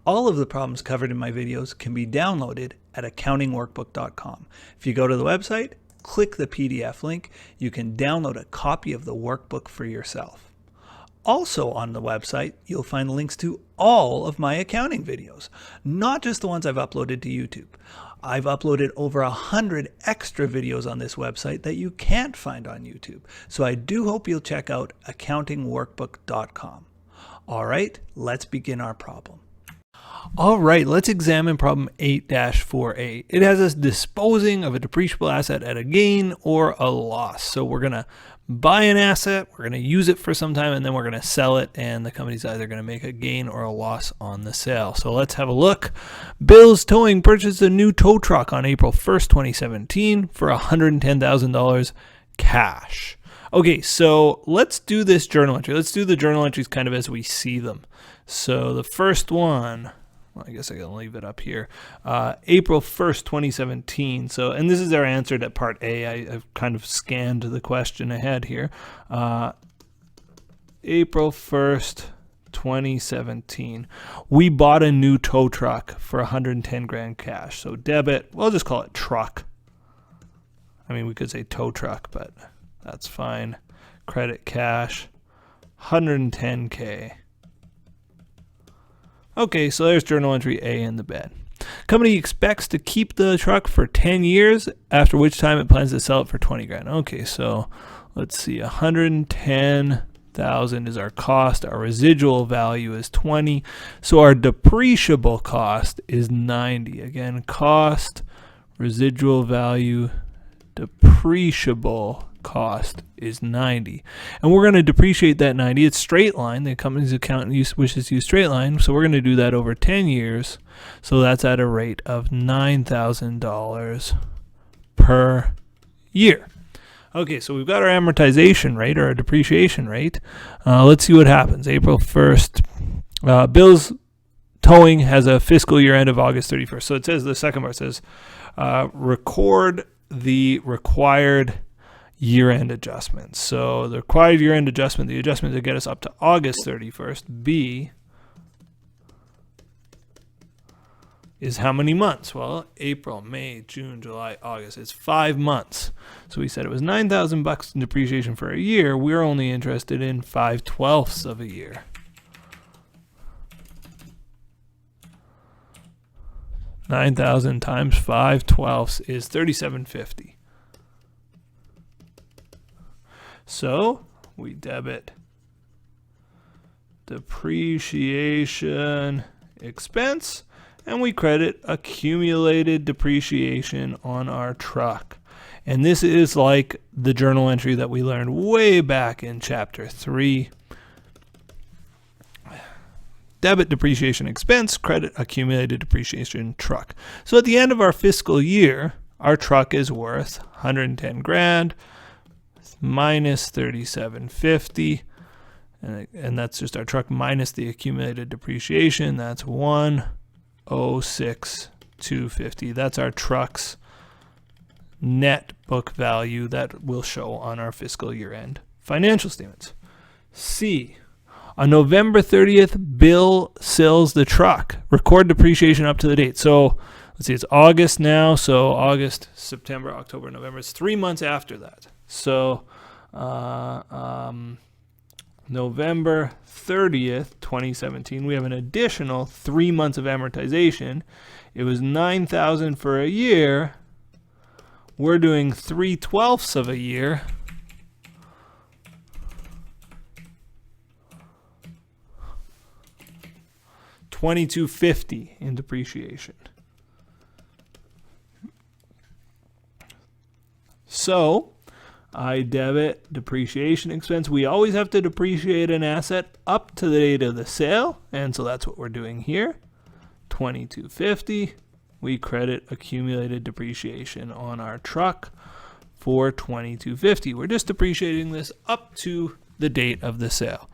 All of the problems covered in my videos can be downloaded at accountingworkbook.com. If you go to the website, click the PDF link, you can download a copy of the workbook for yourself. Also on the website, you'll find links to all of my accounting videos, not just the ones I've uploaded to YouTube. I've uploaded over 100 extra videos on this website that you can't find on YouTube. So I do hope you'll check out accountingworkbook.com. All right, let's begin our problem. All right, let's examine problem 8-4A. It has us disposing of a depreciable asset at a gain or a loss. So we're going to buy an asset, we're going to use it for some time, and then we're going to sell it, and the company's either going to make a gain or a loss on the sale. So let's have a look. Bills Towing purchased a new tow truck on April 1st, 2017 for $110,000 cash. Okay, so let's do this journal entry. Let's do the journal entries kind of as we see them. So the first one, well, I guess I can leave it up here. April 1st, 2017. So, and this is our answer to part A. I've kind of scanned the question ahead here. April 1st, 2017. We bought a new tow truck for $110,000 cash. So debit, we'll just call it truck. I mean, we could say tow truck, but that's fine. Credit cash, $110,000. Okay, so there's journal entry A in the bed. Company expects to keep the truck for 10 years, after which time it plans to sell it for $20,000. Okay, so let's see, $110,000 is our cost. Our residual value is 20. So our depreciable cost is 90. Again, cost, residual value, depreciable cost is 90, and we're going to depreciate that 90. It's straight line. The company's accountant wishes to use straight line, so we're going to do that over 10 years. So that's at a rate of $9,000 per year. Okay, so we've got our amortization rate or our depreciation rate. Let's see what happens. April 1st. Bills Towing has a fiscal year end of August 31st. So it says, the second part says, record the required year-end adjustments. So the required year-end adjustment, the adjustment to get us up to August 31st, B, is how many months? Well, April, May, June, July, August. It's 5 months. So we said it was $9,000 in depreciation for a year. We're only interested in 5/12 of a year. $9,000 times 5/12 is $3,750. So we debit depreciation expense and we credit accumulated depreciation on our truck. And this is like the journal entry that we learned way back in chapter 3. Debit depreciation expense, credit accumulated depreciation truck. So at the end of our fiscal year, our truck is worth $110,000 minus $3,750, and that's just our truck minus the accumulated depreciation. That's $106,250. That's our truck's net book value that will show on our fiscal year end financial statements. C, on November 30th, Bill sells the truck. Record depreciation up to the date. So let's see, it's August now. So August, September, October, November. It's 3 months after that. So November 30th, 2017, we have an additional 3 months of amortization. It was $9,000 for a year. We're doing 3/12 of a year. $2,250 in depreciation. So I debit depreciation expense. We always have to depreciate an asset up to the date of the sale, and so that's what we're doing here. $2,250. We credit accumulated depreciation on our truck for $2,250. We're just depreciating this up to the date of the sale.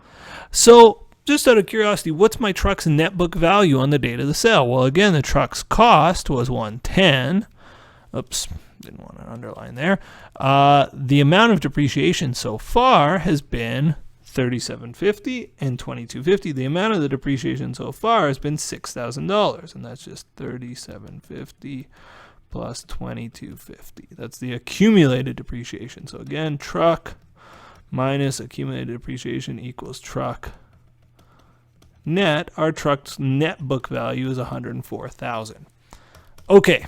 So just out of curiosity, what's my truck's net book value on the date of the sale? Well, again, the truck's cost was $110,000. Oops, didn't want to underline there. The amount of depreciation so far has been $3,750 and $2,250. The amount of the depreciation so far has been $6,000, and that's just $3,750 plus $2,250. That's the accumulated depreciation. So again, truck minus accumulated depreciation equals truck net. Our truck's net book value is $104,000. Okay.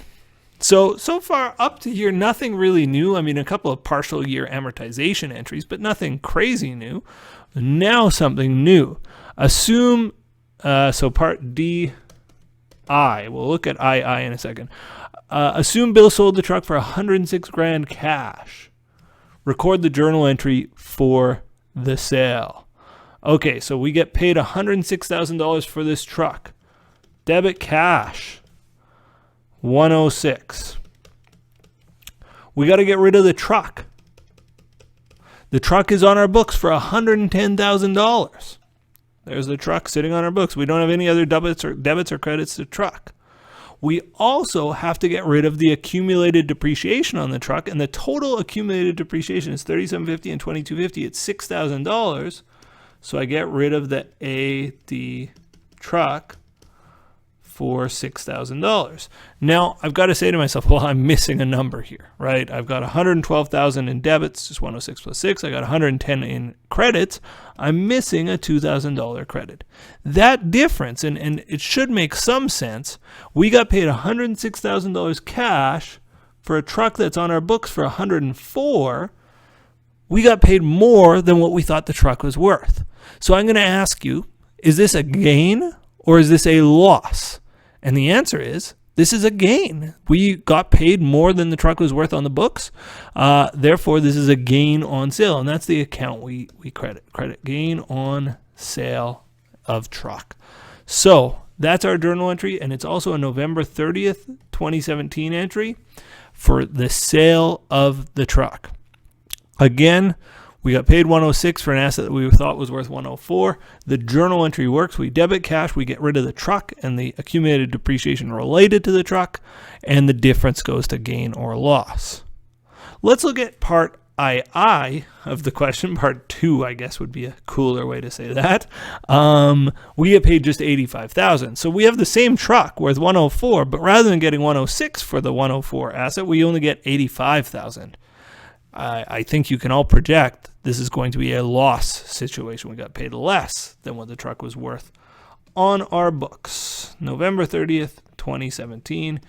So far up to here, nothing really new. I mean, a couple of partial year amortization entries, but nothing crazy new. Now something new. Assume, so part D, I. We'll look at II in a second. Assume Bill sold the truck for $106,000 cash. Record the journal entry for the sale. Okay, so we get paid $106,000 for this truck. Debit cash. 106. We got to get rid of the truck. The truck is on our books for $110,000. There's the truck sitting on our books. We don't have any other debits or credits to truck. We also have to get rid of the accumulated depreciation on the truck, and the total accumulated depreciation is $3,750 and $2,250. It's $6,000. So I get rid of the AD truck for $6,000. Now I've got to say to myself, well, I'm missing a number here, right? I've got $112,000 in debits, just 106 plus 6. I got $110 in credits. I'm missing a $2,000 credit. That difference, and it should make some sense. We got paid $106,000 cash for a truck that's on our books for $104,000. We got paid more than what we thought the truck was worth. So I'm going to ask you, is this a gain or is this a loss? And the answer is, this is a gain. We got paid more than the truck was worth on the books. Therefore, this is a gain on sale. And that's the account we credit. Credit gain on sale of truck. So that's our journal entry. And it's also a November 30th, 2017 entry for the sale of the truck. Again, we got paid $106 for an asset that we thought was worth $104. The journal entry works. We debit cash, we get rid of the truck and the accumulated depreciation related to the truck, and the difference goes to gain or loss. Let's look at part II of the question. Part 2, I guess, would be a cooler way to say that. We get paid just $85,000. So we have the same truck worth $104, but rather than getting $106 for the $104 asset, we only get $85,000. I think you can all project this is going to be a loss situation. We got paid less than what the truck was worth on our books. November 30th, 2017.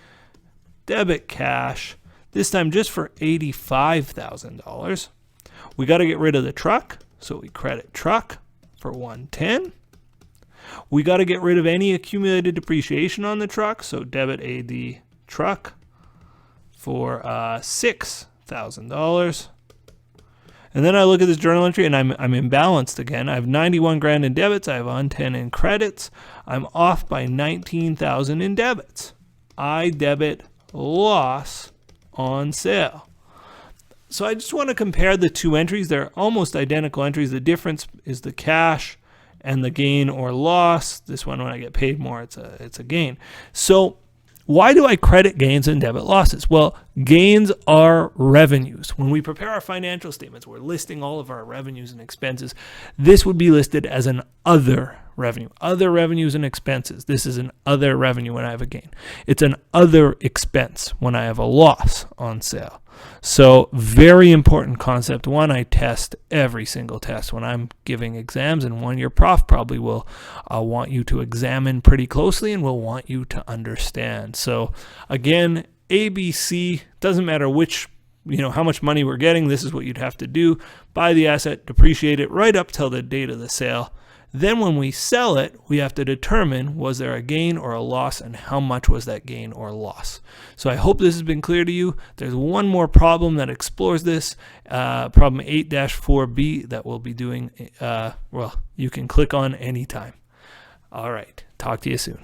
Debit cash, this time just for $85,000. We got to get rid of the truck, so we credit truck for $110,000. We got to get rid of any accumulated depreciation on the truck, so debit AD truck for $6,000. And then I look at this journal entry and I'm imbalanced again. I have $91,000 in debits. I have $110,000 in credits. I'm off by $19,000 in debits. I debit loss on sale. So I just want to compare the two entries. They're almost identical entries. The difference is the cash and the gain or loss. This one, when I get paid more, it's a gain. So why do I credit gains and debit losses? Well, gains are revenues. When we prepare our financial statements, we're listing all of our revenues and expenses. This would be listed as an other revenue. Other revenues and expenses. This is an other revenue when I have a gain. It's an other expense when I have a loss on sale. So very important concept. One I test every single test when I'm giving exams, and one your prof probably will want you to examine pretty closely and will want you to understand. So again, ABC, doesn't matter which, how much money we're getting, this is what you'd have to do. Buy the asset, depreciate it right up till the date of the sale. Then when we sell it, we have to determine, was there a gain or a loss, and how much was that gain or loss. So I hope this has been clear to you. There's one more problem that explores this, problem 8-4B, that we'll be doing, you can click on anytime. All right, talk to you soon.